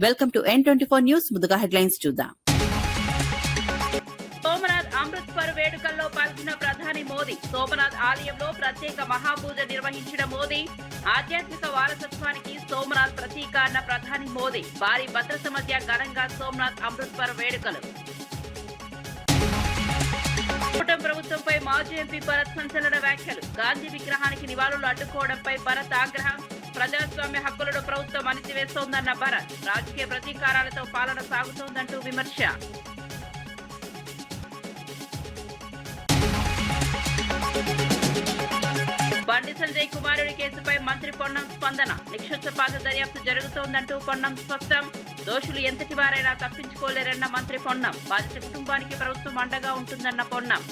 Welcome to N24 news. ముందుగా headlines చూద్దాం. సోమనాథ్ అమృత్సర్ వేడుకల్లో పాల్గొన్న ప్రధాని మోదీ. సోమనాథ్ ఆలయంలో ప్రత్యేక మహాపూజ నిర్వహించిన మోదీ. ఆధ్యాత్మిక వారసత్వానికి సోమనాథ్ ప్రతీక అన్న ప్రధాని మోదీ. భారీ భద్రత మధ్య ఘనంగా సోమనాథ్ అమృత్సర్ వేడుకలు. కూటమి ప్రభుత్వంపై మాజీ ఎంపీ భరత్ సంచలన వ్యాఖ్యలు. గాంధీ విగ్రహానికి నివాళులు అడ్డుకోవడంపై భరత్ ఆగ్రహం. ప్రజాస్వామ్య హక్కులను ప్రభుత్వం అణిచివేస్తోందన్న భరత్. రాజకీయ ప్రతీకారాలతో పాలన సాగుతోందంటూ విమర్శ. బండి సంజయ్ కుమారుడి కేసుపై మంత్రి పొన్నం స్పందన. నిక్షేపపాత దర్యాప్తు జరుగుతోందంటూ పొన్నం స్పష్టం. దోషులు ఎంతటి వారైనా తప్పించుకోలేరన్న మంత్రి పొన్నం. బాధిత కుటుంబానికి ప్రభుత్వం అండగా ఉంటుందన్న పొన్నం.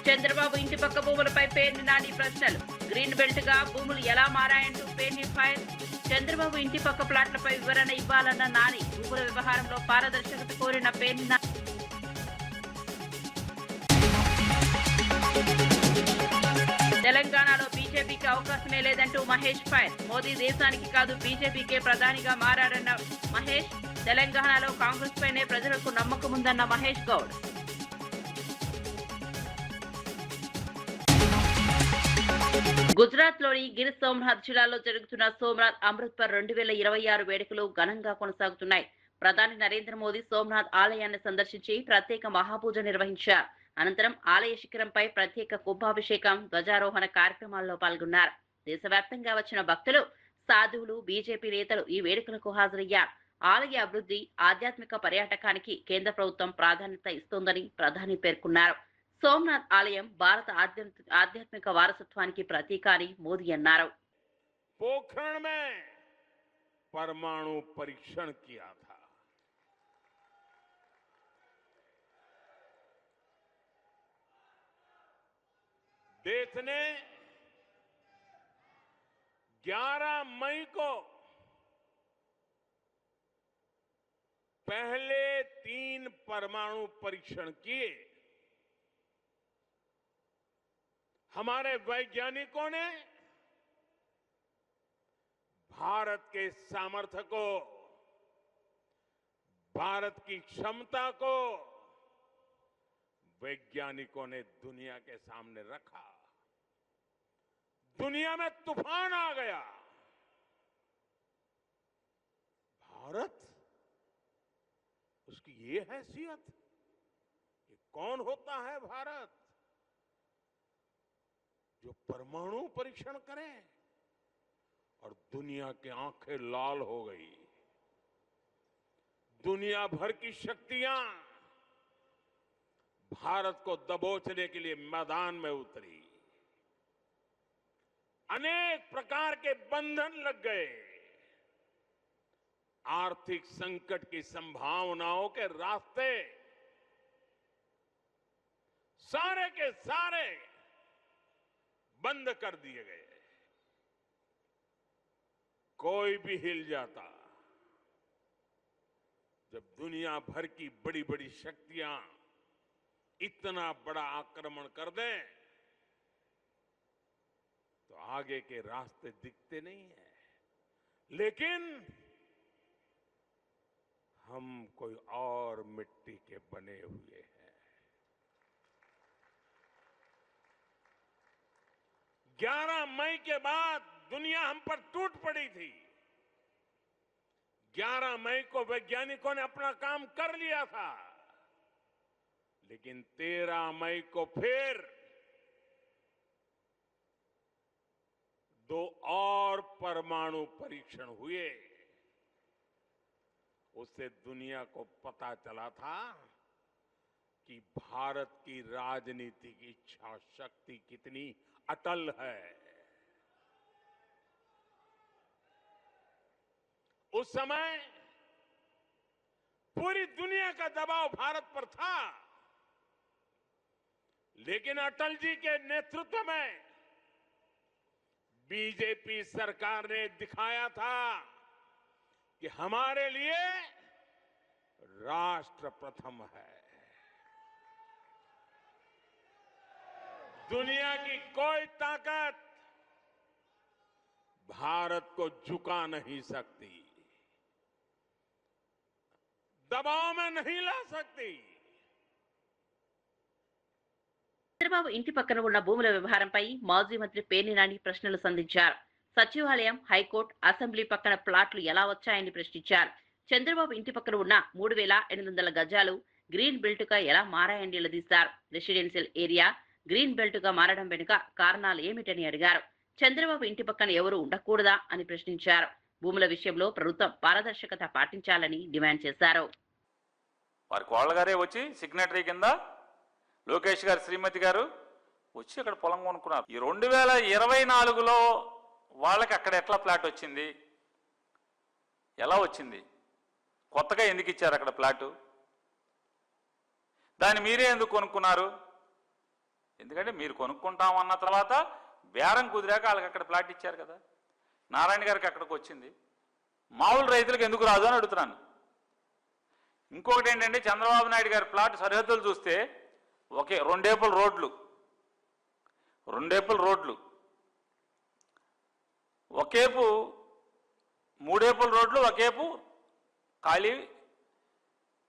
చంద్రబాబు ఇంటి పక్క భూములపై పేర్ని నాని ప్రశ్నలు. గ్రీన్ బెల్ట్ గా భూములు ఎలా మారాయంటూ పేర్ని ఫైల్. చంద్రబాబు ఇంటి పక్క ప్లాట్లపై వివరణ ఇవ్వాలన్న నాని. భూముల వ్యవహారంలో పారదర్శకత కోరిన పేర్ని నాని. తెలంగాణలో బీజేపీకి అవకాశమే లేదంటూ మహేష్ ఫైర్. మోదీ దేశానికి కాదు బీజేపీకే ప్రధానిగా మారాడన్న మహేష్. తెలంగాణలో కాంగ్రెస్ పైనే ప్రజలకు నమ్మకం ఉందన్న మహేష్ గౌడ్. గుజరాత్ లోని గిర్ సోమనాథ్ జిల్లాలో జరుగుతున్న సోమనాథ్ అమృత్సర్ 2026 వేడుకలు ఘనంగా కొనసాగుతున్నాయి. ప్రధాని నరేంద్ర మోదీ సోమనాథ్ ఆలయాన్ని సందర్శించి ప్రత్యేక మహాపూజ నిర్వహించారు. అనంతరం ఆలయ శిఖరంపై ప్రత్యేక కుంభాభిషేకం, ధ్వజారోహణ కార్యక్రమాల్లో పాల్గొన్నారు. దేశవ్యాప్తంగా వచ్చిన భక్తులు, సాధువులు, బీజేపీ నేతలు ఈ వేడుకలకు హాజరయ్యారు. ఆలయ అభివృద్ధి, ఆధ్యాత్మిక పర్యాటకానికి కేంద్ర ప్రభుత్వం ప్రాధాన్యత ఇస్తోందని ప్రధాని పేర్కొన్నారు. సోమనాథ్ ఆలయం భారత ఆధ్యాత్మిక వారసత్వానికి ప్రతీక అని మోదీ అన్నారు. पोखरण में परमाणु परीक्षण किया था। देश ने 11 मई को पहले 3 परमाणु परीक्षण किए। हमारे वैज्ञानिकों ने भारत के सामर्थ्य को, भारत की क्षमता को वैज्ञानिकों ने दुनिया के सामने रखा। दुनिया में तूफान आ गया। भारत, उसकी ये हैसियत, ये कौन होता है भारत जो परमाणु परीक्षण करे? और दुनिया की आंखें लाल हो गई। दुनिया भर की शक्तियां भारत को दबोचने के लिए मैदान में उतरी। अनेक प्रकार के बंधन लग गए। आर्थिक संकट की संभावनाओं के रास्ते सारे के सारे बंद कर दिए गए। कोई भी हिल जाता। जब दुनिया भर की बड़ी बड़ी शक्तियां इतना बड़ा आक्रमण कर दें तो आगे के रास्ते दिखते नहीं है। लेकिन हम कोई और मिट्टी के बने हुए हैं। 11 मई के बाद दुनिया हम पर टूट पड़ी थी। 11 मई को वैज्ञानिकों ने अपना काम कर लिया था, लेकिन 13 मई को फिर 2 और परमाणु परीक्षण हुए। उससे दुनिया को पता चला था कि भारत की राजनीतिक इच्छा शक्ति कितनी अटल है। उस समय पूरी दुनिया का दबाव भारत पर था, लेकिन अटल जी के नेतृत्व में बीजेपी सरकार ने दिखाया था कि हमारे लिए राष्ट्र प्रथम है। दुनिया की कोई ताकत भारत को झुका नहीं सकती, दबाव में नहीं ला सकती। చంద్రబాబు ఇంటి పక్కన ఉన్న భూముల వ్యవహారంపై మాజీ మంత్రి పేర్ని నాని ప్రశ్నలు సంధించారు. సచివాలయం, హైకోర్టు, అసెంబ్లీ పక్కన ప్లాట్లు ఎలా వచ్చాయని ప్రశ్నించారు. చంద్రబాబు ఇంటి పక్కన ఉన్న 3,800 గజాలు గ్రీన్ బెల్ట్ గా ఎలా మారాయని నిలదీశారు. రెసిడెన్షియల్ ఏరియా గ్రీన్ బెల్ట్ గా మారడం వెనుక కారణాలు ఏమిటని అడిగారు. చంద్రబాబు ఇంటి పక్కన ఎవరు ఉండకూడదా అని ప్రశ్నించారు. భూముల విషయంలో ప్రభుత్వం పారదర్శకత పాటించాలని డిమాండ్ చేశారు. వారి కోళ్ళగారే వచ్చి సిగ్నేటరీ కింద లోకేష్ గారు, శ్రీమతి గారు వచ్చి అక్కడ పొలం కొనుక్కున్నారు. ఈ 2024లో వాళ్ళకి అక్కడ ఎట్లా ప్లాట్ వచ్చింది, ఎలా వచ్చింది, కొత్తగా ఎందుకు ఇచ్చారు అక్కడ ప్లాటు, దాన్ని మీరే ఎందుకు కొనుక్కున్నారు? ఎందుకంటే మీరు కొనుక్కుంటామన్న తర్వాత బేరం కుదిరాక వాళ్ళకి అక్కడ ప్లాట్ ఇచ్చారు కదా. నారాయణ గారికి అక్కడికి వచ్చింది, మామూలు రైతులకు ఎందుకు రాదు అని అడుగుతున్నాను. ఇంకొకటి ఏంటంటే చంద్రబాబు నాయుడు గారి ప్లాట్ సరిహద్దులు చూస్తే ఒకే 2 ఏపుల రోడ్లు, ఒకేపు 3 ఏపుల రోడ్లు, ఒకేపు ఖాళీ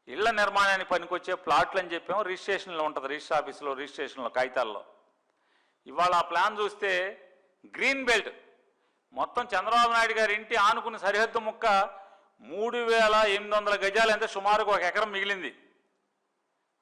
ఇళ్ల నిర్మాణానికి పనికొచ్చే ప్లాట్లు అని చెప్పాము. రిజిస్ట్రేషన్లో ఉంటుంది, రిజిస్టర్ ఆఫీసులో రిజిస్ట్రేషన్లో కాగితాల్లో. ఇవాళ ఆ ప్లాన్ చూస్తే గ్రీన్ బెల్ట్ మొత్తం చంద్రబాబు నాయుడు గారి ఇంటి ఆనుకున్న సరిహద్దు ముక్క 3,800 గజాలు, అంటే సుమారుగా 1 ఎకరం మిగిలింది.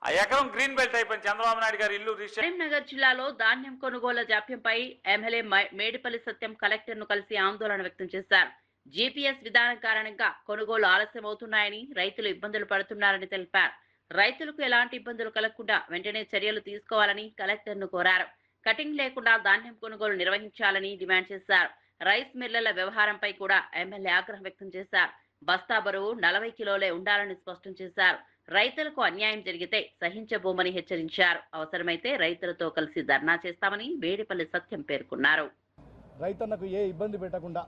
ఆ ఎకరం గ్రీన్ బెల్ట్ అయిపోయింది. చంద్రబాబు నాయుడు గారి ఇల్లు కరీంనగర్ జిల్లాలో ధాన్యం కొనుగోలు జాప్యంపై ఎమ్మెల్యే మేడిపల్లి సత్యం కలెక్టర్ ను కలిసి ఆందోళన వ్యక్తం చేశారు. జీపీఎస్ విధానం కారణంగా కొనుగోలు ఆలస్యమవుతున్నాయని, రైతులు ఇబ్బందులు పడుతున్నారని తెలిపారు. రైతులకు ఎలాంటి ఇబ్బందులు కలగకుండా వెంటనే చర్యలు తీసుకోవాలని కలెక్టర్ ను కోరారు. కటింగ్ లేకుండా ధాన్యం కొనుగోలు నిర్వహించాలని డిమాండ్ చేశారు. రైస్ మిల్లర్ల వ్యవహారంపై కూడా ఎమ్మెల్యే ఆగ్రహం వ్యక్తం చేశారు. బస్తా బరువు 40 కిలోలే ఉండాలని స్పష్టం చేశారు. రైతులకు అన్యాయం జరిగితే సహించబోమని హెచ్చరించారు. అవసరమైతే రైతులతో కలిసి ధర్నా చేస్తామని వేడిపల్లి సత్యం పేర్కొన్నారు. రైతన్నకు ఏ ఇబ్బంది పెట్టకుండా,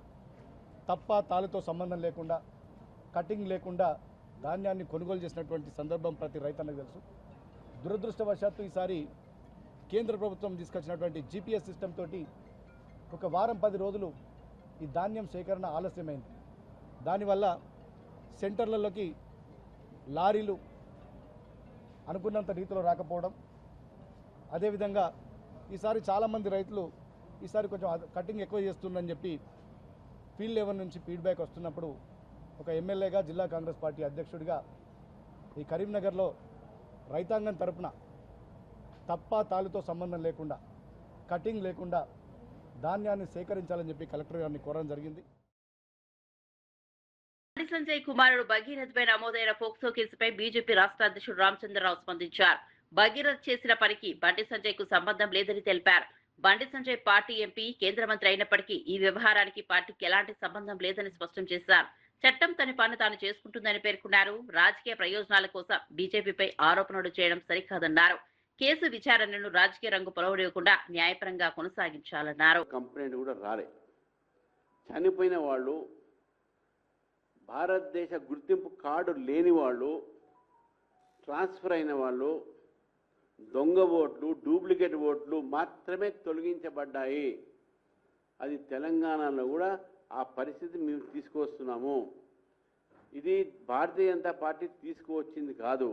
తప్ప తాలుతో సంబంధం లేకుండా, కటింగ్ లేకుండా ధాన్యాన్ని కొనుగోలు చేసినటువంటి సందర్భం ప్రతి రైతన్నకు తెలుసు. దురదృష్టవశాత్తు ఈసారి కేంద్ర ప్రభుత్వం తీసుకొచ్చినటువంటి జీపీఎస్ సిస్టమ్ తోటి 1 వారం 10 రోజులు ఈ ధాన్యం సేకరణ ఆలస్యమైంది. దానివల్ల సెంటర్లలోకి లారీలు అనుకున్నంత రీతిలో రాకపోవడం, అదేవిధంగా ఈసారి చాలామంది రైతులు ఈసారి కొంచెం కటింగ్ ఎక్కువ చేస్తుందని చెప్పి ఫీల్డ్ లెవెల్ నుంచి ఫీడ్బ్యాక్ వస్తున్నప్పుడు ఒక ఎమ్మెల్యేగా, జిల్లా కాంగ్రెస్ పార్టీ అధ్యక్షుడిగా ఈ కరీంనగర్లో రైతాంగం తరపున తప్ప తాలుతో సంబంధం లేకుండా, కటింగ్ లేకుండా ధాన్యాన్ని సేకరించాలని చెప్పి కలెక్టర్ గారిని కోరడం జరిగింది. బండి సంజయ్ కుమారుడు భగీరథ్ పై నమోదైన పోక్సో కేసుపై బీజేపీ రాష్ట్ర అధ్యక్షుడు రామచంద్రరావు స్పందించారు. భగీరథ్ చేసిన పనికి బండి సంజయ్ కు సంబంధం లేదని తెలిపారు. బండి సంజయ్ పార్టీ ఎంపీ, కేంద్ర మంత్రి అయినప్పటికీ ఈ వ్యవహారానికి పార్టీకి ఎలాంటి సంబంధం లేదని స్పష్టం చేశారు. చట్టం తన పని తాను చేసుకుంటుందని పేర్కొన్నారు. రాజకీయ ప్రయోజనాల కోసం బీజేపీపై ఆరోపణలు చేయడం సరికాదన్నారు. కేసు విచారణను రాజకీయ రంగు పొలవనివ్వకుండా న్యాయపరంగా కొనసాగించాలన్నారు. కంప్లైంట్ కూడా రాలే. చనిపోయిన వాళ్ళు, భారతదేశ గుర్తింపు కార్డు లేని వాళ్ళు, ట్రాన్స్ఫర్ అయిన వాళ్ళు, దొంగ ఓట్లు, డూప్లికేట్ ఓట్లు మాత్రమే తొలగించబడ్డాయి. అది తెలంగాణలో కూడా ఆ పరిస్థితి మేము తీసుకువస్తున్నాము. ఇది భారతీయ జనతా పార్టీ తీసుకువచ్చింది కాదు.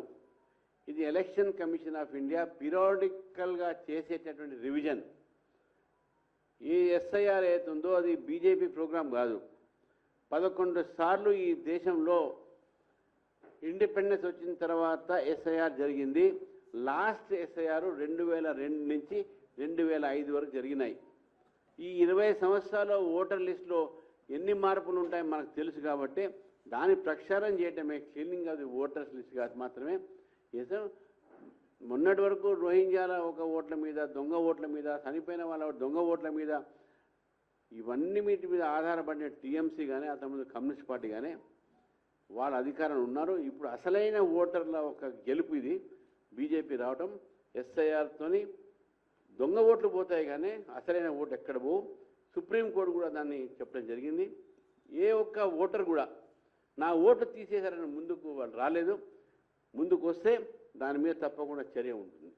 ఇది ఎలక్షన్ కమిషన్ ఆఫ్ ఇండియా పీరియాడికల్గా చేసేటటువంటి రివిజన్. ఈ ఎస్ఐఆర్ ఏతుందో అది బీజేపీ ప్రోగ్రాం కాదు. 11 సార్లు ఈ దేశంలో ఇండిపెండెన్స్ వచ్చిన తర్వాత ఎస్ఐఆర్ జరిగింది. లాస్ట్ ఎస్ఐఆర్ 2002 నుంచి 2005 వరకు జరిగినాయి. ఈ 20 సంవత్సరాల ఓటర్ లిస్టులో ఎన్ని మార్పులు ఉంటాయో మనకు తెలుసు. కాబట్టి దాన్ని ప్రక్షాళన చేయటమే cleaning of the voters list కాదు మాత్రమే. మొన్నటి వరకు రోహింగ్యాల ఒక ఓట్ల మీద, దొంగ ఓట్ల మీద, చనిపోయిన వాళ్ళ దొంగ ఓట్ల మీద, ఇవన్నీ వీటి మీద ఆధారపడిన టీఎంసీ కానీ, అంతకుముందు కమ్యూనిస్ట్ పార్టీ కానీ వాళ్ళ అధికారంలో ఉన్నారు. ఇప్పుడు అసలైన ఓటర్ల ఒక గెలుపు ఇది బీజేపీ రావటం. ఎస్ఐఆర్తోని దొంగ ఓట్లు పోతాయి కానీ అసలైన ఓటు ఎక్కడ పోవు. సుప్రీంకోర్టు కూడా దాన్ని చెప్పడం జరిగింది. ఏ ఒక్క ఓటర్ కూడా నా ఓటు తీసేశారని ముందుకు వాళ్ళు రాలేదు. ముందుకు వస్తే దాని మీద తప్పకుండా చర్య ఉంటుంది.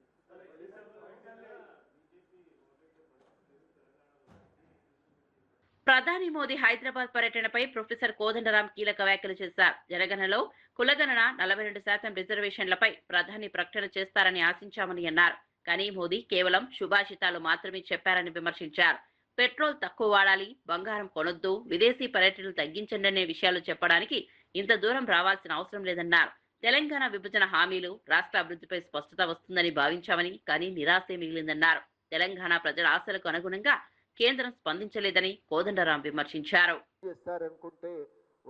ప్రధాని మోదీ హైదరాబాద్ పర్యటనపై ప్రొఫెసర్ కోదండరాం కీలక వ్యాఖ్యలు చేశారు. జనగణనలో కులగణన 42% రిజర్వేషన్లపై ప్రధాని ప్రకటన చేస్తారని ఆశించామని అన్నారు. కానీ మోదీ కేవలం శుభాషితాలు మాత్రమే చెప్పారని విమర్శించారు. పెట్రోల్ తక్కువ వాడాలి, బంగారం కొనొద్దు, విదేశీ పర్యటనలు తగ్గించండి అనే విషయాలు చెప్పడానికి ఇంత దూరం రావాల్సిన అవసరం లేదన్నారు. తెలంగాణ విభజన హామీలు, రాష్ట్ర అభివృద్ధిపై స్పష్టత వస్తుందని భావించామని, కానీ నిరాశే మిగిలిందన్నారు. తెలంగాణ ప్రజల ఆశలకు అనుగుణంగా కేంద్రం స్పందించలేదని కోదండరాం విమర్శించారు. చేస్తారనుకుంటే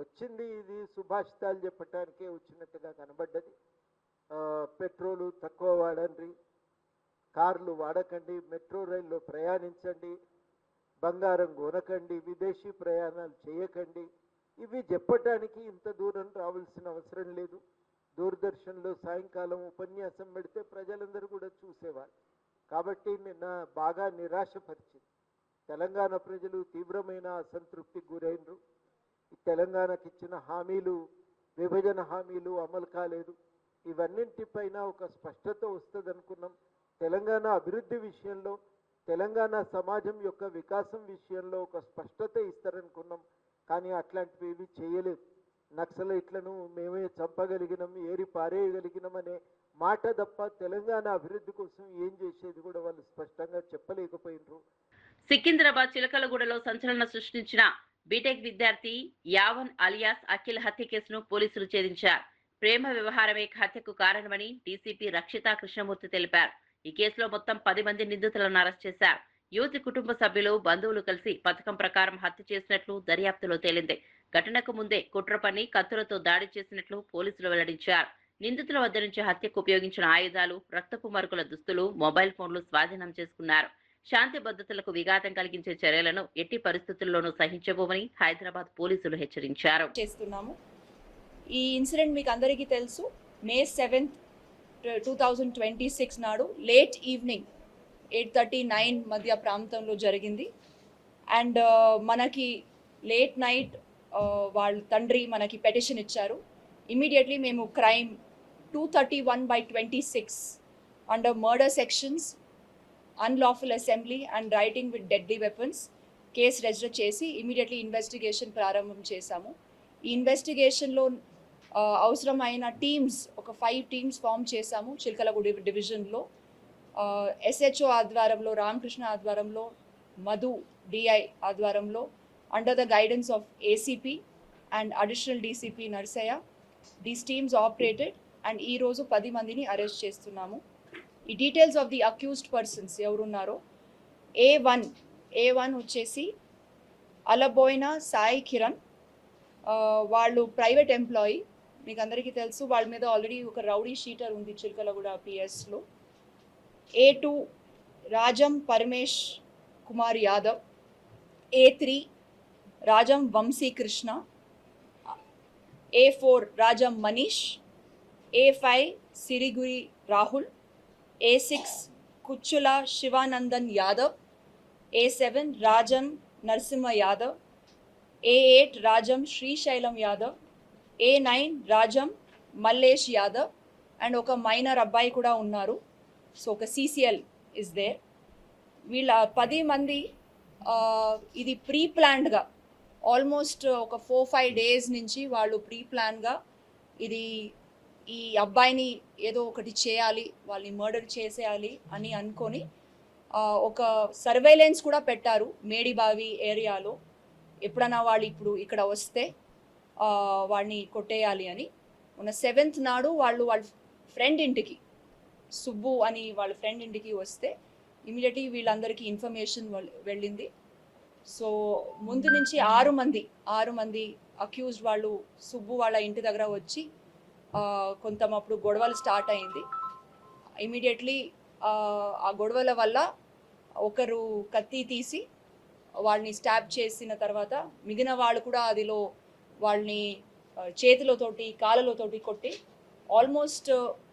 వచ్చింది ఇది సుభాషితాలు చెప్పటానికే వచ్చినట్టుగా కనబడ్డది. పెట్రోలు తక్కువ వాడండి, కార్లు వాడకండి, మెట్రో రైల్లో ప్రయాణించండి, బంగారం కొనకండి, విదేశీ ప్రయాణాలు చేయకండి, ఇవి చెప్పటానికి ఇంత దూరం రావాల్సిన అవసరం లేదు. దూరదర్శన్లో సాయంకాలం ఉపన్యాసం పెడితే ప్రజలందరూ కూడా చూసేవారు. కాబట్టి నిన్న బాగా నిరాశపరిచింది. తెలంగాణ ప్రజలు తీవ్రమైన అసంతృప్తికి గురైనరు. తెలంగాణకి ఇచ్చిన హామీలు, విభజన హామీలు అమలు కాలేదు. ఇవన్నింటిపైన ఒక స్పష్టత వస్తుంది అనుకున్నాం. తెలంగాణ అభివృద్ధి విషయంలో, తెలంగాణ సమాజం యొక్క వికాసం విషయంలో ఒక స్పష్టత ఇస్తారనుకున్నాం. కానీ అట్లాంటివి ఏవి చేయలేదు. నక్సలైట్లను మేమే చంపగలిగినాం, ఏరి పారేయగలిగినాం అనే మాట తప్ప తెలంగాణ అభివృద్ధి కోసం ఏం చేసేది కూడా వాళ్ళు స్పష్టంగా చెప్పలేకపోయినరు. సికింద్రాబాద్ చిలకలగూడలో సంచలనం సృష్టించిన బీటెక్ విద్యార్థి యావన్ అలియాస్ అఖిల్ హత్య కేసును పోలీసులు ఛేదించారు. ప్రేమ వ్యవహారమే హత్యకు కారణమని డీసీపీ రక్షితా కృష్ణమూర్తి తెలిపారు. ఈ కేసులో మొత్తం 10 మంది నిందితులను అరెస్ట్ చేశారు. యువతి కుటుంబ సభ్యులు, బంధువులు కలిసి పథకం ప్రకారం హత్య చేసినట్లు దర్యాప్తులో తేలింది. ఘటనకు ముందే కుట్ర పన్ని కత్తులతో దాడి చేసినట్లు పోలీసులు వెల్లడించారు. నిందితుల వద్ద నుంచి హత్యకు ఉపయోగించిన ఆయుధాలు, రక్తపు మరకల దుస్తులు, మొబైల్ ఫోన్లు స్వాధీనం చేసుకున్నారు. శాంతి భద్రతలకు విఘాతం కలిగించే చర్యలను ఎట్టి పరిస్థితుల్లోనూ సహించబోమని హైదరాబాద్ పోలీసులు హెచ్చరించారు. ఈ ఇన్సిడెంట్ మీకు అందరికీ తెలుసు. May 7th, 2026 నాడు లేట్ ఈవినింగ్ 8:39 మధ్య ప్రాంతంలో జరిగింది. అండ్ మనకి లేట్ నైట్ వాళ్ళ తండ్రి మనకి పెటిషన్ ఇచ్చారు. ఇమీడియట్లీ మేము crime 231/26 under murder sections, unlawful assembly and writing with deadly weapons case register చేసి ఇమీడియట్లీ ఇన్వెస్టిగేషన్ ప్రారంభం చేశాము. ఈ ఇన్వెస్టిగేషన్లో అవసరమైన టీమ్స్, ఒక 5 టీమ్స్ ఫామ్ చేశాము. చిలకలగూడ డివిజన్లో SHO ఆధ్వర్యంలో, రామకృష్ణ ఆధ్వర్యంలో, మధు DI ఆధ్వర్యంలో, under the guidance of ACP and additional DCP Narsaiah. These teams operated and ఈరోజు 10 మందిని అరెస్ట్ చేస్తున్నాము. ఈ details of the accused persons ఎవరున్నారో, A1 వచ్చేసి అలబోయిన సాయి కిరణ్, వాళ్ళు ప్రైవేట్ ఎంప్లాయీ. మీకు అందరికీ తెలుసు, వాళ్ళ మీద ఆల్రెడీ ఒక రౌడీ షీటర్ ఉంది చిలకలగూడ PSలో. A2 Rajam Paramesh Kumar Yadav, A3 Rajam Vamshikrishna, A4 Rajam Manish, A5 Siriguri Rahul, A6 Kucchula Shivanandan Yadav, A7 Rajam Narasimha Yadav, A8 Rajam Srisailam Yadav, A9 Rajam Mallesh Yadav and ఒక మైనర్ అబ్బాయి కూడా ఉన్నారు. సో ఒక CCL ఇస్ దేర్. వీళ్ళ 10 మంది ఇది ప్రీ ప్లాన్డ్గా ఆల్మోస్ట్ ఒక 4-5 డేస్ నుంచి వాళ్ళు ప్రీ ప్లాన్గా ఈ అబ్బాయిని ఏదో ఒకటి చేయాలి, వాళ్ళని మర్డర్ చేసేయాలి అని అనుకొని ఒక సర్వేలెన్స్ కూడా పెట్టారు మేడిబావి ఏరియాలో. ఎప్పుడైనా వాళ్ళు ఇప్పుడు ఇక్కడ వస్తే వాడిని కొట్టేయాలి అని. మొన్న 7th నాడు వాళ్ళ ఫ్రెండ్ ఇంటికి, సుబ్బు అని వాళ్ళ ఫ్రెండ్ ఇంటికి వస్తే ఇమీడియట్లీ వీళ్ళందరికీ ఇన్ఫర్మేషన్ వెళ్ళింది. సో ముందు నుంచి 6 మంది అక్యూజ్డ్ వాళ్ళు సుబ్బు వాళ్ళ ఇంటి దగ్గర వచ్చి కొంతమప్పుడు గొడవలు స్టార్ట్ అయింది. ఇమీడియట్లీ ఆ గొడవల వల్ల ఒకరు కత్తి తీసి వాళ్ళని స్టాబ్ చేసిన తర్వాత మిగిలిన వాళ్ళు కూడా అదిలో వాళ్ళని చేతులతోటి కాళ్ళతోటి కొట్టి ఆల్మోస్ట్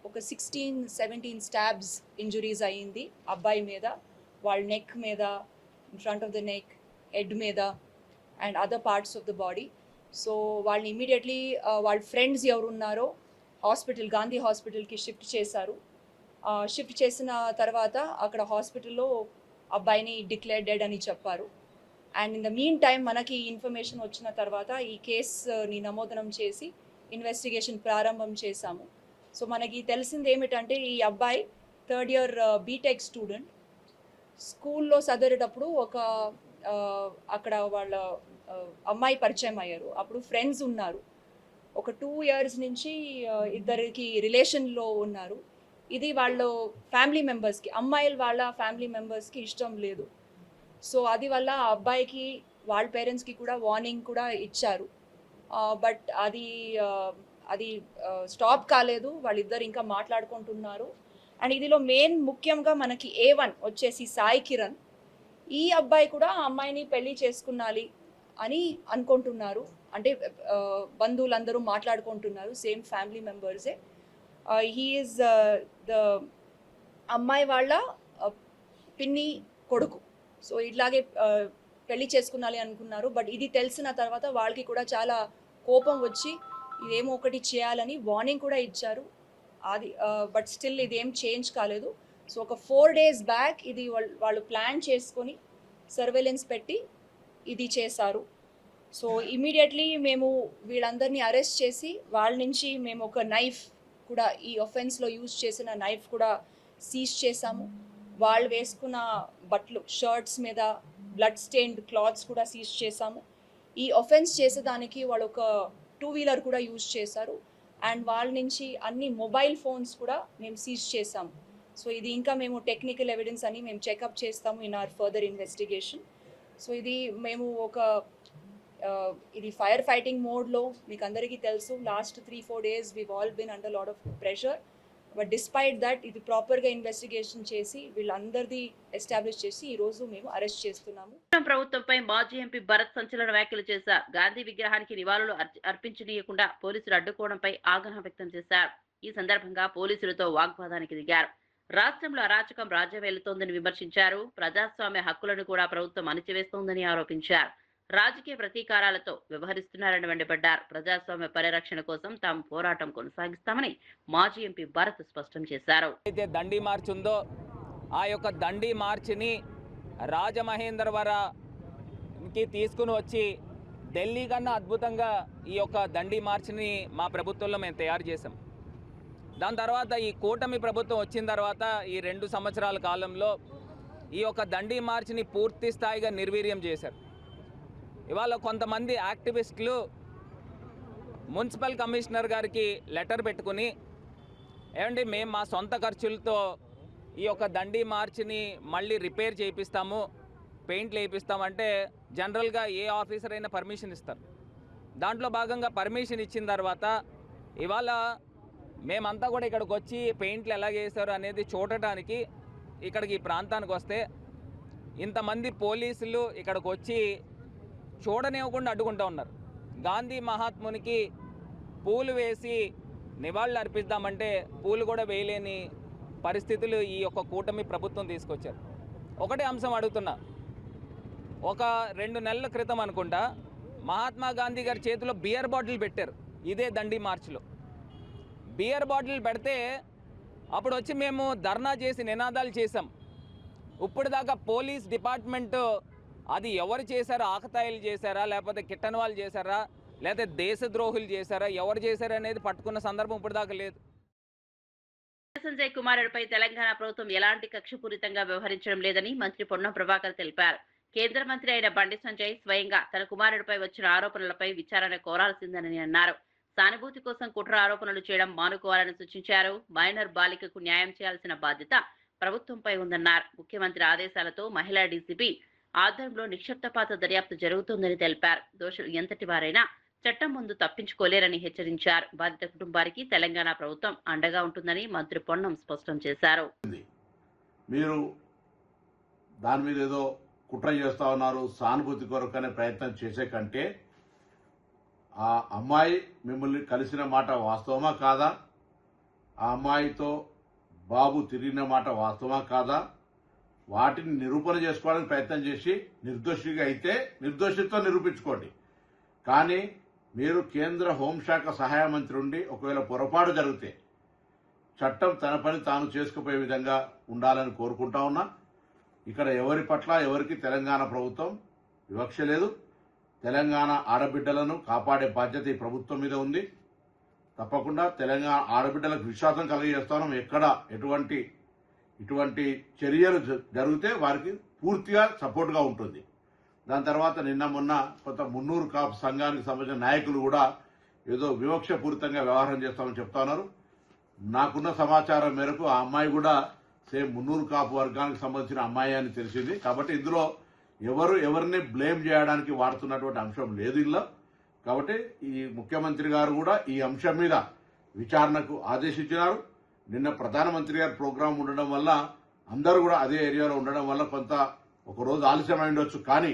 ఒక 16-17 స్టాబ్స్ ఇంజురీస్ అయ్యింది అబ్బాయి మీద, వాళ్ళ నెక్ మీద, in front of the neck, head మీద and other parts of the body. So వాళ్ళని ఇమీడియట్లీ వాళ్ళ ఫ్రెండ్స్ ఎవరున్నారో గాంధీ హాస్పిటల్కి షిఫ్ట్ చేశారు. షిఫ్ట్ చేసిన తర్వాత అక్కడ హాస్పిటల్లో అబ్బాయిని డిక్లేర్ డెడ్ అని చెప్పారు. And in the mean time మనకి ఇన్ఫర్మేషన్ వచ్చిన తర్వాత ఈ కేసుని నమోదనం చేసి ఇన్వెస్టిగేషన్ ప్రారంభం చేశాము. సో మనకి తెలిసింది ఏమిటంటే ఈ అబ్బాయి 3rd ఇయర్ బీటెక్ స్టూడెంట్. స్కూల్లో చదివేటప్పుడు అక్కడ వాళ్ళ అమ్మాయి పరిచయం అయ్యారు. అప్పుడు ఫ్రెండ్స్ ఉన్నారు. ఒక 2 years నుంచి ఇద్దరికి రిలేషన్లో ఉన్నారు. ఇది వాళ్ళ ఫ్యామిలీ మెంబర్స్కి, అమ్మాయిల వాళ్ళ ఫ్యామిలీ మెంబర్స్కి ఇష్టం లేదు. సో అది వల్ల ఆ అబ్బాయికి వాళ్ళ పేరెంట్స్కి కూడా వార్నింగ్ కూడా ఇచ్చారు. బట్ అది స్టాప్ కాలేదు. వాళ్ళిద్దరు ఇంకా మాట్లాడుకుంటున్నారు. అండ్ ఇదిలో మెయిన్ ముఖ్యంగా మనకి A1 వచ్చేసి సాయి కిరణ్. ఈ అబ్బాయి కూడా ఆ అమ్మాయిని పెళ్లి చేసుకున్నాలి అని అనుకుంటున్నారు. అంటే బంధువులందరూ మాట్లాడుకుంటున్నారు, సేమ్ ఫ్యామిలీ మెంబర్సే. హీ ఈజ్ ద అమ్మాయి వాళ్ళ పిన్ని కొడుకు. సో ఇట్లాగే పెళ్లి చేసుకున్నాలి అనుకున్నారు. బట్ ఇది తెలిసిన తర్వాత వాళ్ళకి కూడా చాలా కోపం వచ్చి ఇదేమో ఒకటి చేయాలని వార్నింగ్ కూడా ఇచ్చారు. అది బట్ స్టిల్ ఇదేం చేంజ్ కాలేదు. సో ఒక 4 days బ్యాక్ ఇది వాళ్ళు ప్లాన్ చేసుకొని సర్వేలెన్స్ పెట్టి ఇది చేశారు. సో ఇమీడియట్లీ మేము వీళ్ళందరినీ అరెస్ట్ చేసి వాళ్ళ నుంచి మేము ఒక నైఫ్ కూడా, ఈ ఒఫెన్స్లో యూజ్ చేసిన నైఫ్ కూడా సీజ్ చేశాము. వాళ్ళు వేసుకున్న బట్టలు, షర్ట్స్ మీద బ్లడ్ స్టెయిన్డ్ క్లాత్స్ కూడా సీజ్ చేశాము. ఈ ఒఫెన్స్ చేసేదానికి వాళ్ళు ఒక 2-wheeler కూడా యూజ్ చేశారు. అండ్ వాళ్ళ నుంచి అన్ని మొబైల్ ఫోన్స్ కూడా మేము సీజ్ చేసాము. సో ఇది ఇంకా మేము టెక్నికల్ ఎవిడెన్స్ అని మేము చెకప్ చేస్తాము in our further investigation. So ఇది మేము ఇది ఫైర్ ఫైటింగ్ మోడ్లో, మీకు అందరికీ తెలుసు last 3-4 days we've all been under lot of pressure. But despite that ఇది ప్రాపర్గా ఇన్వెస్టిగేషన్ చేసి వీళ్ళందరిది ఎస్టాబ్లిష్ చేసి ఈరోజు మేము అరెస్ట్ చేస్తున్నాము. ప్రభుత్వంపై మాజీ ఎంపీ భరత్ సంచలన వ్యాఖ్యలు చేశారు. గాంధీ విగ్రహానికి నివాళులు అర్పించనీయకుండా పోలీసులు అడ్డుకోవడంపై ఆగ్రహం వ్యక్తం చేశారు. ఈ సందర్భంగా పోలీసులతో వాగ్వాదానికి దిగారు. రాష్ట్రంలో అరాచకం రాజ్యం వెళుతోందని విమర్శించారు. ప్రజాస్వామ్య హక్కులను కూడా ప్రభుత్వం అణిచివేస్తోందని ఆరోపించారు. రాజకీయ ప్రతీకారాలతో వ్యవహరిస్తున్నారని మండిపడ్డారు. ప్రజాస్వామ్య పరిరక్షణ కోసం తాము పోరాటం కొనసాగిస్తామని మాజీ ఎంపీ భరత్ స్పష్టం చేశారు. అయితే దండి మార్చ్ ఉందో ఆ యొక్క దండి మార్చిని రాజమహేంద్రవరంకి తీసుకుని వచ్చి ఢిల్లీ కన్నా అద్భుతంగా ఈ యొక్క దండి మార్చిని మా ప్రభుత్వంలో మేము తయారు చేసాం. దాని తర్వాత ఈ కూటమి ప్రభుత్వం వచ్చిన తర్వాత ఈ 2 సంవత్సరాల కాలంలో ఈ యొక్క దండి మార్చిని పూర్తి స్థాయిగా నిర్వీర్యం చేశారు. ఇవాళ కొంతమంది యాక్టివిస్టులు మున్సిపల్ కమిషనర్ గారికి లెటర్ పెట్టుకుని, ఏమండి మేము మా సొంత ఖర్చులతో ఈ యొక్క దండి మార్చిని మళ్ళీ రిపేర్ చేయిస్తాము, పెయింట్లు వేయిస్తామంటే జనరల్గా ఏ ఆఫీసర్ అయినా పర్మిషన్ ఇస్తారు. దాంట్లో భాగంగా పర్మిషన్ ఇచ్చిన తర్వాత ఇవాళ మేమంతా కూడా ఇక్కడికి వచ్చి పెయింట్లు ఎలా చేశారు అనేది చూడటానికి ఇక్కడికి ఈ ప్రాంతానికి వస్తే ఇంతమంది పోలీసులు ఇక్కడికి వచ్చి చూడనివ్వకుండా అడ్డుకుంటూ ఉన్నారు. గాంధీ మహాత్మునికి పూలు వేసి నివాళులు అర్పిద్దామంటే పూలు కూడా వేయలేని పరిస్థితులు ఈ యొక్క కూటమి ప్రభుత్వం తీసుకొచ్చారు. ఒకటే అంశం అడుగుతున్నా, ఒక 2 నెలల క్రితం అనుకుంటా మహాత్మా గాంధీ గారి చేతిలో బియర్ బాటిల్ పెట్టారు. ఇదే దండి మార్చిలో బియర్ బాటిల్ పెడితే అప్పుడు వచ్చి మేము ధర్నా చేసి నినాదాలు చేసాం. ఇప్పటిదాకా పోలీస్ డిపార్ట్మెంట్ అది ఎవరు చేశారా, ఆకతాయిలు చేశారా, లేకపోతే కిట్టన్ వాళ్ళు చేశారా, లేకపోతే దేశద్రోహులు చేశారా, ఎవరు చేశారా అనేది పట్టుకున్న సందర్భం ఇప్పటిదాకా లేదు. సంజయ్ కుమారుడిపై తెలంగాణ ప్రభుత్వం ఎలాంటి కక్షపూరితంగా వ్యవహరించడం లేదని మంత్రి పొన్నం ప్రభాకర్ తెలిపారు. కేంద్ర మంత్రి అయిన బండి సంజయ్ స్వయంగా తన కుమారుడిపై వచ్చిన ఆరోపణలపై విచారణ కోరాల్సిందని అన్నారు. సానుభూతి కోసం కుట్ర ఆరోపణలు చేయడం మానుకోవాలని సూచించారు. మైనర్ బాలికకు న్యాయం చేయాల్సిన బాధ్యత ప్రభుత్వంపై ఉందన్నారు. ముఖ్యమంత్రి ఆదేశాలతో మహిళా డీసీపీ ఆధ్వర్యంలో నిక్షిప్తపాత దర్యాప్తు జరుగుతోందని తెలిపారు. దోషులు ఎంతటి వారైనా చట్టం ముందు తప్పించుకోలేరని హెచ్చరించారు. బాధిత కుటుంబానికి తెలంగాణ ప్రభుత్వం అండగా ఉంటుందని మంత్రి పొన్నం స్పష్టం చేశారు. మీరు దాని మీద ఏదో కుట్ర చేస్తా ఉన్నారు, సానుభూతి కొరకనే ప్రయత్నం చేసే కంటే ఆ అమ్మాయి మిమ్మల్ని కలిసిన మాట వాస్తవమా కాదా, ఆ అమ్మాయితో బాబు తిరిగిన మాట వాస్తవమా కాదా, వాటిని నిరూపణ చేసుకోవడానికి ప్రయత్నం చేసి నిర్దోషిగా అయితే నిర్దోషిత్వం నిరూపించుకోండి. కానీ మీరు కేంద్ర హోంశాఖ సహాయ మంత్రి ఉండి ఒకవేళ పొరపాటు జరిగితే చట్టం తన పని తాను చేసుకుపోయే విధంగా ఉండాలని కోరుకుంటా ఉన్నా. ఇక్కడ ఎవరి పట్ల ఎవరికి తెలంగాణ ప్రభుత్వం వివక్ష లేదు. తెలంగాణ ఆడబిడ్డలను కాపాడే బాధ్యత ఈ ప్రభుత్వం మీద ఉంది. తప్పకుండా తెలంగాణ ఆడబిడ్డలకు విశ్వాసం కలిగజేస్తాం. ఎక్కడ ఇటువంటి చర్యలు జరిగితే వారికి పూర్తిగా సపోర్ట్గా ఉంటుంది. దాని తర్వాత నిన్న మొన్న కొంత మున్నూరు కాపు సంఘానికి సంబంధించిన నాయకులు కూడా ఏదో వివక్షపూరితంగా వ్యవహారం చేస్తామని చెప్తా ఉన్నారు. నాకున్న సమాచారం మేరకు ఆ అమ్మాయి కూడా సేమ్ మున్నూరు కాపు వర్గానికి సంబంధించిన అమ్మాయి అని తెలిసింది. కాబట్టి ఇందులో ఎవరిని బ్లేమ్ చేయడానికి వాడుతున్నటువంటి అంశం లేదు ఇందులో. కాబట్టి ఈ ముఖ్యమంత్రి గారు కూడా ఈ అంశం మీద విచారణకు ఆదేశించినారు. నిన్న ప్రధానమంత్రి గారి ప్రోగ్రాం ఉండడం వల్ల అందరూ కూడా అదే ఏరియాలో ఉండడం వల్ల కొంత ఒక రోజు ఆలస్యమై ఉండొచ్చు. కానీ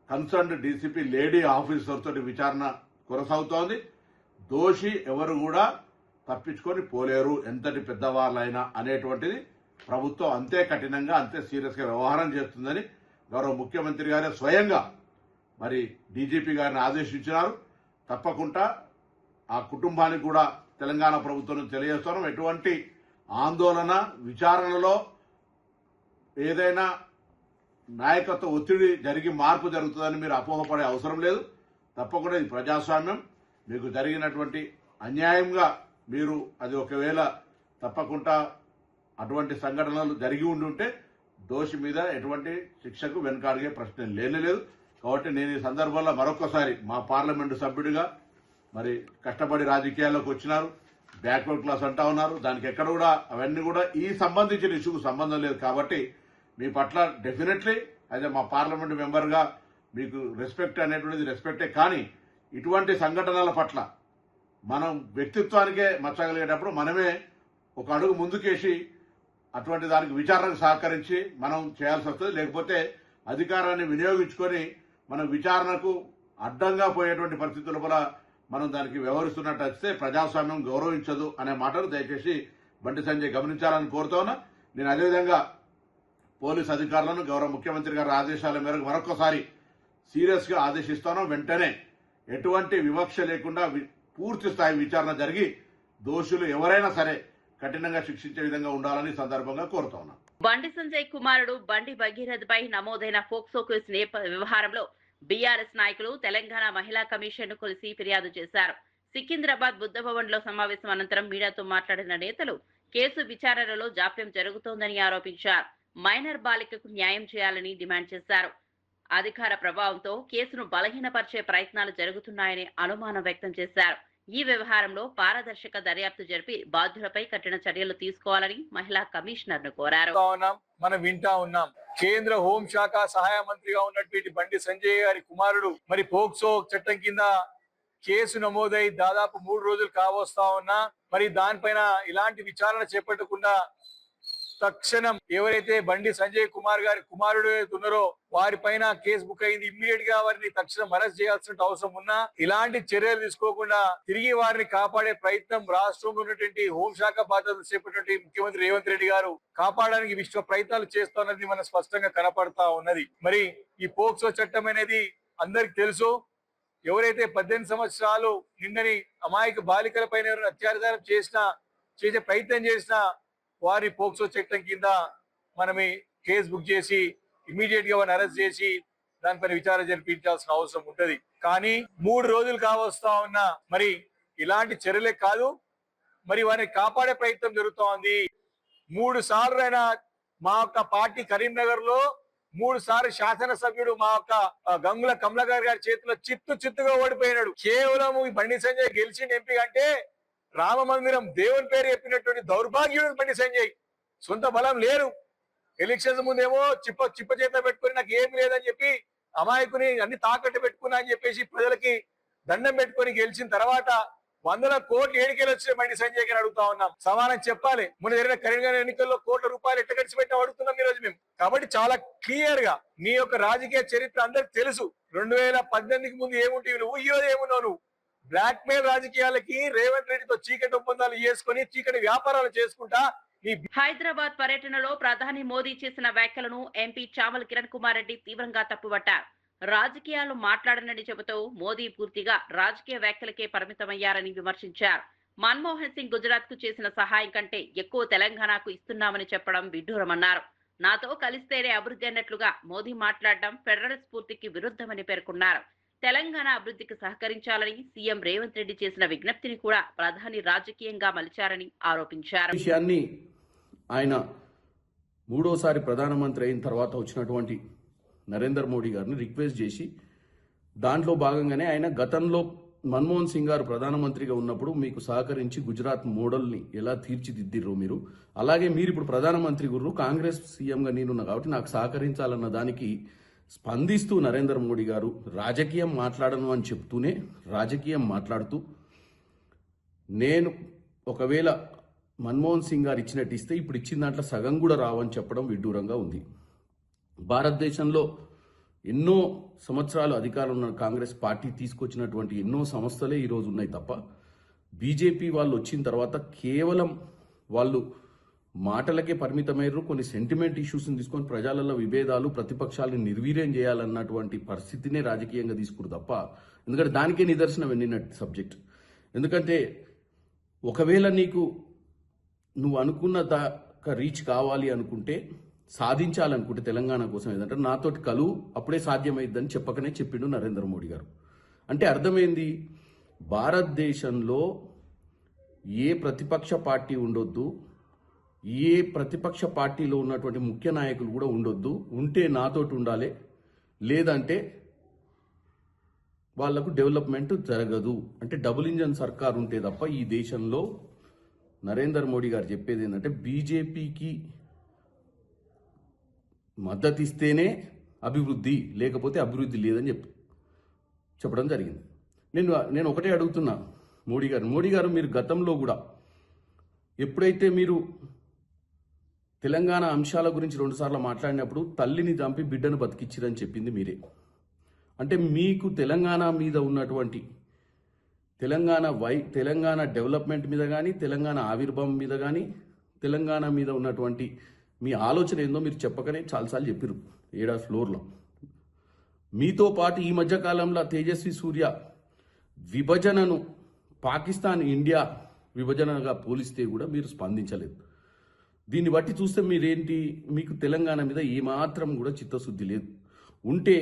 కన్సర్న్డ్ డీసీపీ లేడీ ఆఫీసర్ తోటి విచారణ కొనసాగుతోంది. దోషి ఎవరు కూడా తప్పించుకొని పోలేరు, ఎంతటి పెద్దవాళ్ళైనా అనేటువంటిది ప్రభుత్వం అంతే కఠినంగా అంతే సీరియస్గా వ్యవహారం చేస్తుందని గౌరవ ముఖ్యమంత్రి గారే స్వయంగా మరి డీజీపీ గారిని ఆదేశించినారు. తప్పకుండా ఆ కుటుంబానికి కూడా తెలంగాణ ప్రభుత్వం తెలియజేస్తున్నాం. ఎటువంటి ఆందోళన విచారణలో ఏదైనా నాయకత్వ ఒత్తిడి జరిగి మార్పు జరుగుతుందని మీరు అపోహపడే అవసరం లేదు. తప్పకుండా ఇది ప్రజాస్వామ్యం. మీకు జరిగినటువంటి అన్యాయంగా మీరు అది ఒకవేళ తప్పకుండా అటువంటి సంఘటనలు జరిగి ఉండుంటే దోషి మీద ఎటువంటి శిక్షకు వెనకాడిగే ప్రశ్న లేనేలేదు. కాబట్టి నేను ఈ సందర్భంలో మరొకసారి మా పార్లమెంటు సభ్యుడిగా మరి కష్టపడి రాజకీయాల్లోకి వచ్చినారు, బ్యాక్వర్డ్ క్లాస్ అంటా ఉన్నారు. దానికి ఎక్కడ కూడా అవన్నీ కూడా ఈ సంబంధించిన ఇష్యూకు సంబంధం లేదు. కాబట్టి మీ పట్ల డెఫినెట్లీ అయితే మా పార్లమెంటు మెంబర్గా మీకు రెస్పెక్ట్ అనేటువంటిది రెస్పెక్టే. కానీ ఇటువంటి సంఘటనల పట్ల మనం వ్యక్తిత్వానికే మచ్చగలిగేటప్పుడు మనమే ఒక అడుగు ముందుకేసి అటువంటి దానికి విచారణకు సహకరించి మనం చేయాల్సి వస్తుంది. లేకపోతే అధికారాన్ని వినియోగించుకొని మనం విచారణకు అడ్డంగా పోయేటువంటి పరిస్థితుల వల్ల మనం దానికి వ్యవహరిస్తున్నట్టు వస్తే ప్రజాస్వామ్యం గౌరవించదు అనే మాటలు దయచేసి బండి సంజయ్ గమనించాలని కోరుతా ఉన్నా. నేను అదేవిధంగా పోలీస్ అధికారులను గౌరవ ముఖ్యమంత్రి గారి ఆదేశాల మేరకు మరొకసారి సీరియస్ గా ఆదేశిస్తాను. వెంటనే ఎటువంటి వివక్ష లేకుండా పూర్తి స్థాయి విచారణ జరిగి దోషులు ఎవరైనా సరే కఠినంగా శిక్షించే విధంగా ఉండాలని సందర్భంగా కోరుతా ఉన్నాను. బండి సంజయ్ కుమారుడు బండి భగీరథ్ పై నమోదైన ఫోక్సో కేసు వ్యవహారంలో బీఆర్ఎస్ నాయకులు తెలంగాణ మహిళా కమిషన్ ను కలిసి ఫిర్యాదు చేశారు. సికింద్రాబాద్ బుద్ధ భవన్ లో సమావేశం అనంతరం మీడియాతో మాట్లాడిన నేతలు కేసు విచారణలో జాప్యం జరుగుతోందని ఆరోపించారు. మైనర్ బాలికకు న్యాయం చేయాలని డిమాండ్ చేశారు. అధికార ప్రభావంతో కేసును బలహీనపరిచే ప్రయత్నాలు జరుగుతున్నాయని అనుమానం వ్యక్తం చేశారు. ఈ వ్యవహారంలో పారదర్శక దర్యాప్తు జరిపి బాధ్యులపై కఠిన చర్యలు తీసుకోవాలని మహిళా కమిషనర్ ను కోరారు. మనం వింటా ఉన్నాం. కేంద్ర హోంశాఖ సహాయ మంత్రిగా ఉన్నటువంటి బండి సంజయ్ గారి కుమారుడు మరి పోక్సో చట్టం కింద కేసు నమోదై దాదాపు 3 రోజులు కావస్తా ఉన్నా మరి దానిపైన ఇలాంటి విచారణ చేపట్టకుండా తక్షణం ఎవరైతే బండి సంజయ్ కుమార్ గారి కుమారుడు ఉన్నారో వారి పైన కేసు బుక్ అయింది. ఇమ్మీడియట్ గా వారిని తక్షణం అరెస్ట్ చేయాల్సిన అవసరం ఉన్నా ఇలాంటి చర్యలు తీసుకోకుండా తిరిగి వారిని కాపాడే ప్రయత్నం రాష్ట్రంలో ఉన్నటువంటి హోంశాఖ బాధ్యతలు చేపట్టినటువంటి ముఖ్యమంత్రి రేవంత్ రెడ్డి గారు కాపాడడానికి విశ్వ ప్రయత్నాలు చేస్తున్నది మన స్పష్టంగా కనపడతా ఉన్నది. మరి ఈ పోక్సో చట్టం అనేది అందరికి తెలుసు. ఎవరైతే 18 సంవత్సరాలు నిండని అమాయక బాలికల పైన అత్యాచారం చేసే ప్రయత్నం చేసినా వారి పోక్సో చట్టం కింద మనమే కేసు బుక్ చేసి ఇమీడియట్ గా వారిని అరెస్ట్ చేసి దానిపైన విచారణ జరిపించాల్సిన అవసరం ఉంటది. కానీ 3 రోజులు కావస్తా ఉన్నా మరి ఇలాంటి చర్యలే కాదు మరి వారిని కాపాడే ప్రయత్నం జరుగుతూ ఉంది. 3 సార్లు అయినా మా యొక్క పార్టీ కరీంనగర్ లో 3 సార్లు శాసనసభ్యుడు మా యొక్క గంగుల కమలాకర్ గారి చేతిలో చిత్తుగా ఓడిపోయినాడు. కేవలం ఈ బండి సంజయ్ గెలిచిన ఎంపీ అంటే రామ మందిరం దేవుని పేరు చెప్పినటువంటి దౌర్భాగ్యుడు బండి సంజయ్. సొంత బలం లేరు. ఎలక్షన్స్ ముందేమో చిప్ప చేత పెట్టుకుని నాకు ఏమి లేదని చెప్పి అమాయకుని అన్ని తాకట్టు పెట్టుకున్నా అని చెప్పేసి ప్రజలకి దండం పెట్టుకుని గెలిచిన తర్వాత 100 కోట్లు ఏడికెళ్ళి వచ్చే బండి సంజయ్ గారిని అడుగుతా ఉన్నాం. సమానం చెప్పాలి. మొన్న జరిగిన కరీంనగర్ ఎన్నికల్లో కోట్ల రూపాయలు ఎట్ట ఖర్చు పెట్టాం అడుగుతున్నాం ఈ రోజు మేము. కాబట్టి చాలా క్లియర్ గా నీ యొక్క రాజకీయ చరిత్ర అందరికి తెలుసు. 2018కి ముందు ఏముంటే నువ్వు ఈ రోజు ఏమున్నావు నువ్వు. బ్లాక్ మెయిల్ రాజకీయాలకి రేవంత్ రెడ్డితో చీకటి ఒప్పందాలు చేసుకుని చీకటి వ్యాపారాలు చేసుకుంటా హైదరాబాద్ పర్యటనలో ప్రధాని మోదీ చేసిన వ్యాఖ్యలను ఎంపీ చామల కిరణ్ కుమార్ రెడ్డి తీవ్రంగా తప్పుపట్టారు. రాజకీయాలు మాట్లాడనని చెబుతూ మోదీ పూర్తిగా రాజకీయ వ్యాఖ్యలకే పరిమితమయ్యారని విమర్శించారు. మన్మోహన్ సింగ్ గుజరాత్ కు చేసిన సహాయం కంటే ఎక్కువ తెలంగాణకు ఇస్తున్నామని చెప్పడం విడ్డూరమన్నారు. నాతో కలిస్తేనే అభివృద్ధి అన్నట్లుగా మోదీ మాట్లాడడం ఫెడరల్ స్ఫూర్తికి విరుద్ధమని పేర్కొన్నారు. తెలంగాణ అభివృద్ధికి సహకరించాలని సీఎం రేవంత్ రెడ్డి చేసిన విజ్ఞప్తిని కూడా ప్రధాని రాజకీయంగా మలిచారని ఆరోపించారు. విషయాన్ని ఆయన మూడోసారి ప్రధానమంత్రి అయిన తర్వాత వచ్చినటువంటి నరేంద్ర మోడీ గారిని రిక్వెస్ట్ చేసి దాంట్లో భాగంగానే ఆయన గతంలో మన్మోహన్ సింగ్ గారు ప్రధానమంత్రిగా ఉన్నప్పుడు మీకు సహకరించి గుజరాత్ మోడల్ని ఎలా తీర్చిదిద్దిర్రో మీరు, అలాగే మీరు ఇప్పుడు ప్రధానమంత్రి గురు కాంగ్రెస్ సీఎంగా నేనున్నా కాబట్టి నాకు సహకరించాలన్న దానికి స్పందిస్తూ నరేంద్ర మోడీ గారు రాజకీయం మాట్లాడను అని చెప్తూనే రాజకీయం మాట్లాడుతూ నేను ఒకవేళ మన్మోహన్ సింగ్ గారు ఇచ్చినట్టు ఇస్తే ఇప్పుడు ఇచ్చిన దాంట్లో సగం కూడా రావని చెప్పడం విడ్డూరంగా ఉంది. భారతదేశంలో ఎన్నో సంవత్సరాలు అధికారంలో ఉన్న కాంగ్రెస్ పార్టీ తీసుకొచ్చినటువంటి ఎన్నో సంస్థలే ఈరోజు ఉన్నాయి తప్ప బీజేపీ వాళ్ళు వచ్చిన తర్వాత కేవలం వాళ్ళు మాటలకే పరిమితమయ్యారు. కొన్ని సెంటిమెంట్ ఇష్యూస్ని తీసుకొని ప్రజలలో విభేదాలు ప్రతిపక్షాలను నిర్వీర్యం చేయాలన్నటువంటి పరిస్థితినే రాజకీయంగా తీసుకురు తప్ప, ఎందుకంటే దానికే నిదర్శనం నిన్నటి సబ్జెక్ట్. ఎందుకంటే ఒకవేళ నువ్వు అనుకున్న దాకా రీచ్ కావాలి అనుకుంటే, సాధించాలనుకుంటే తెలంగాణ కోసం ఏదంటే నాతోటి కలువు అప్పుడే సాధ్యమైందని చెప్పకనే చెప్పిండు నరేంద్ర మోడీ గారు. అంటే అర్థమైంది, భారతదేశంలో ఏ ప్రతిపక్ష పార్టీ ఉండొద్దు, ఏ ప్రతిపక్ష పార్టీలో ఉన్నటువంటి ముఖ్య నాయకులు కూడా ఉండొద్దు, ఉంటే నాతోటి ఉండాలి, లేదంటే వాళ్లకు డెవలప్మెంట్ జరగదు. అంటే డబుల్ ఇంజన్ సర్కార్ ఉంటే తప్ప ఈ దేశంలో నరేంద్ర మోడీ గారు చెప్పేది ఏంటంటే బీజేపీకి మద్దతు ఇస్తేనే అభివృద్ధి, లేకపోతే అభివృద్ధి లేదని చెప్పడం జరిగింది. నేను ఒకటే అడుగుతున్నా మోడీ గారు మీరు గతంలో కూడా ఎప్పుడైతే మీరు తెలంగాణ అంశాల గురించి 2 సార్లు మాట్లాడినప్పుడు తల్లిని చంపి బిడ్డను బతికిచ్చిరని చెప్పింది మీరే. అంటే మీకు తెలంగాణ మీద ఉన్నటువంటి తెలంగాణ డెవలప్మెంట్ మీద కానీ, తెలంగాణ ఆవిర్భావం మీద కానీ, తెలంగాణ మీద ఉన్నటువంటి మీ ఆలోచన ఏందో మీరు చెప్పకనే చాలాసార్లు చెప్పారు 7వ ఫ్లోర్లో. మీతో పాటు ఈ మధ్యకాలంలో తేజస్వి సూర్య విభజనను పాకిస్తాన్ ఇండియా విభజనగా పోలిస్తే కూడా మీరు స్పందించలేదు. దీన్ని బట్టి చూస్తే మీకు తెలంగాణ మీద ఏమాత్రం కూడా చిత్తశుద్ధి లేదు. ఉంటే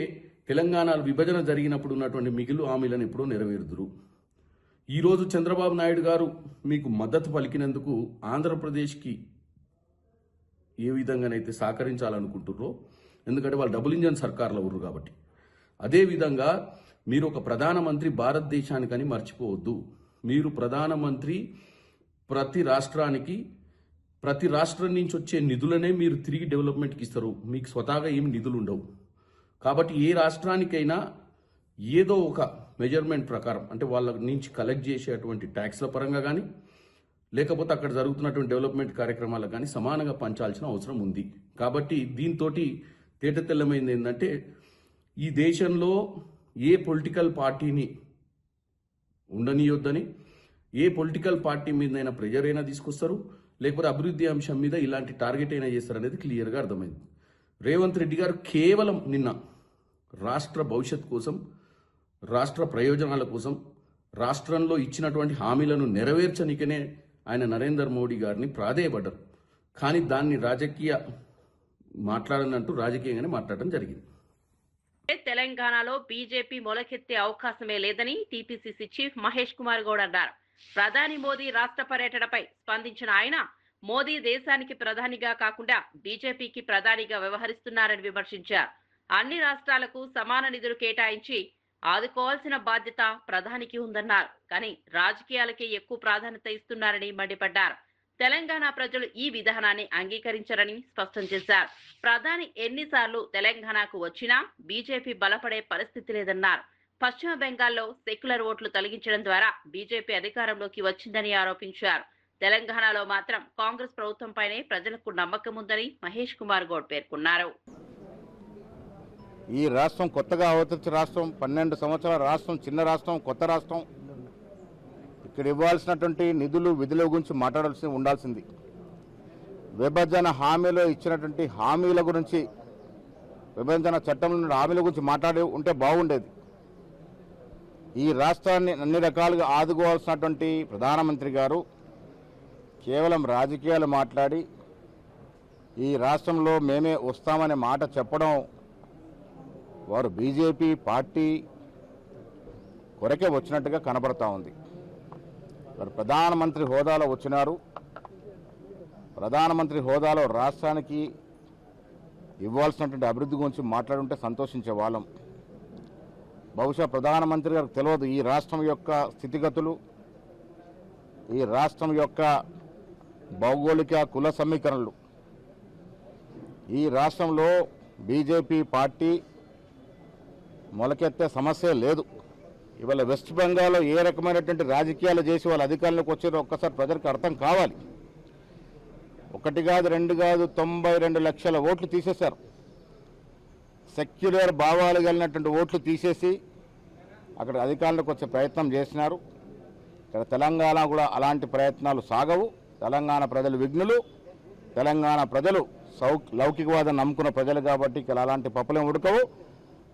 తెలంగాణ విభజన జరిగినప్పుడు ఉన్నటువంటి మిగులు హామీలను ఎప్పుడో నెరవేరుదురు. ఈరోజు చంద్రబాబు నాయుడు గారు మీకు మద్దతు పలికినందుకు ఆంధ్రప్రదేశ్కి ఏ విధంగానైతే సహకరించాలనుకుంటున్నారో, ఎందుకంటే వాళ్ళు డబుల్ ఇంజన్ సర్కార్లో ఉర్రు కాబట్టి, అదేవిధంగా మీరు ఒక ప్రధానమంత్రి భారతదేశానికని మర్చిపోవద్దు. మీరు ప్రధానమంత్రి ప్రతి రాష్ట్రం నుంచి వచ్చే నిధులనే మీరు తిరిగి డెవలప్మెంట్కి ఇస్తారు. మీకు స్వతహాగా ఏమి నిధులు ఉండవు. కాబట్టి ఏ రాష్ట్రానికైనా ఏదో ఒక మెజర్మెంట్ ప్రకారం, అంటే వాళ్ళ నుంచి కలెక్ట్ చేసేటువంటి ట్యాక్స్ల పరంగా కానీ, లేకపోతే అక్కడ జరుగుతున్నటువంటి డెవలప్మెంట్ కార్యక్రమాలకు కానీ సమానంగా పంచాల్సిన అవసరం ఉంది. కాబట్టి దీంతో తేటతెల్లమైంది ఏంటంటే ఈ దేశంలో ఏ పొలిటికల్ పార్టీని ఉండనియొద్దని, ఏ పొలిటికల్ పార్టీ మీదైనా ప్రెజర్ అయినా తీసుకొస్తారు, లేకపోతే అభివృద్ధి అంశం మీద ఇలాంటి టార్గెట్ అయినా చేస్తారనేది క్లియర్గా అర్థమైంది. రేవంత్ రెడ్డి గారు కేవలం నిన్న రాష్ట్ర భవిష్యత్ కోసం, రాష్ట్ర ప్రయోజనాల కోసం, రాష్ట్రంలో ఇచ్చినటువంటి హామీలను నెరవేర్చనికనే ఆయన నరేంద్ర మోడీ గారిని ప్రాధేయపడ్డారు. కానీ దాన్ని మాట్లాడనంటూ రాజకీయంగానే మాట్లాడడం జరిగింది. తెలంగాణలో బీజేపీ మొలకెత్తే అవకాశమే లేదని టీపీసీసీ చీఫ్ మహేష్ కుమార్ గౌడ్ అన్నారు. ప్రధాని మోదీ రాష్ట్ర పర్యటనపై స్పందించిన ఆయన, మోదీ దేశానికి ప్రధానిగా కాకుండా బీజేపీకి ప్రధానిగా వ్యవహరిస్తున్నారని విమర్శించారు. అన్ని రాష్ట్రాలకు సమాన నిధులు కేటాయించి ఆదుకోవాల్సిన బాధ్యత ప్రధానికి ఉందన్నారు. కానీ రాజకీయాలకే ఎక్కువ ప్రాధాన్యత ఇస్తున్నారని మండిపడ్డారు. తెలంగాణ ప్రజలు ఈ విధానాన్ని అంగీకరించారని స్పష్టం చేశారు. ప్రధాని ఎన్నిసార్లు తెలంగాణకు వచ్చినా బీజేపీ బలపడే పరిస్థితి లేదన్నారు. పశ్చిమ బెంగాల్లో సెక్యులర్ ఓట్లు తొలగించడం ద్వారా బీజేపీ అధికారంలోకి వచ్చిందని ఆరోపించారు. తెలంగాణలో మాత్రం కాంగ్రెస్ ప్రభుత్వంపైనే ప్రజలకు నమ్మకం ఉందని మహేష్ కుమార్ గౌడ్ పేర్కొన్నారు. ఈ రాష్ట్రం కొత్తగా అవతరించిన రాష్ట్రం, 12 సంవత్సరాల రాష్ట్రం, చిన్న రాష్ట్రం, కొత్త రాష్ట్రం. ఇక్కడ ఇవ్వాల్సినటువంటి నిధులు, విధుల గురించి మాట్లాడాల్సి ఉండాల్సింది. విభజన హామీలో ఇచ్చినటువంటి హామీల గురించి, విభజన చట్టంలో హామీల గురించి మాట్లాడి ఉంటే బాగుండేది. ఈ రాష్ట్రాన్ని అన్ని రకాలుగా ఆదుకోవాల్సినటువంటి ప్రధానమంత్రి గారు కేవలం రాజకీయాలు మాట్లాడి ఈ రాష్ట్రంలో మేమే వస్తామనే మాట చెప్పడం వారు బీజేపీ పార్టీ కొరకే వచ్చినట్టుగా కనబడతా ఉంది. వారు ప్రధానమంత్రి హోదాలో వచ్చినారు. ప్రధానమంత్రి హోదాలో రాష్ట్రానికి ఇవ్వాల్సినటువంటి అభివృద్ధి గురించి మాట్లాడుంటే సంతోషించే వాళ్ళం. బహుశా ప్రధానమంత్రి గారికి తెలియదు ఈ రాష్ట్రం యొక్క స్థితిగతులు, ఈ రాష్ట్రం యొక్క భౌగోళిక కుల సమీకరణలు. ఈ రాష్ట్రంలో బీజేపీ పార్టీ మొలకెత్తే సమస్య లేదు. ఇవాళ వెస్ట్ బెంగాల్లో ఏ రకమైనటువంటి రాజకీయాలు చేసి వాళ్ళ అధికారంలోకి వచ్చారో ఒక్కసారి ప్రజలకు అర్థం కావాలి. 1 కాదు 2 కాదు 92 లక్షల ఓట్లు తీసేశారు. సెక్యులర్ భావాలు కలిగినటువంటి ఓట్లు తీసేసి అక్కడ అధికారంలోకి వచ్చే ప్రయత్నం చేసినారు. ఇక్కడ తెలంగాణ కూడా అలాంటి ప్రయత్నాలు సాగవు. తెలంగాణ ప్రజలు విఘ్నులు. తెలంగాణ ప్రజలు లౌకికవాదం నమ్ముకున్న ప్రజలు కాబట్టి ఇక్కడ అలాంటి పప్పులేం ఉడకవు.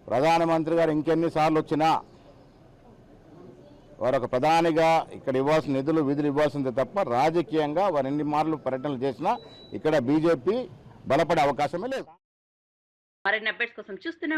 ప్రధానమంత్రి గారు ఇంకెన్నిసార్లు వచ్చినా వారు ఒక ప్రధానిగా ఇక్కడ ఇవ్వాల్సిన నిధులు విధులు ఇవ్వాల్సిందే తప్ప రాజకీయంగా వారు ఎన్ని మార్లు పర్యటనలు చేసినా ఇక్కడ బీజేపీ బలపడే అవకాశమే లేదు. మరిన్ని అప్డేట్స్ కోసం చూస్తూనే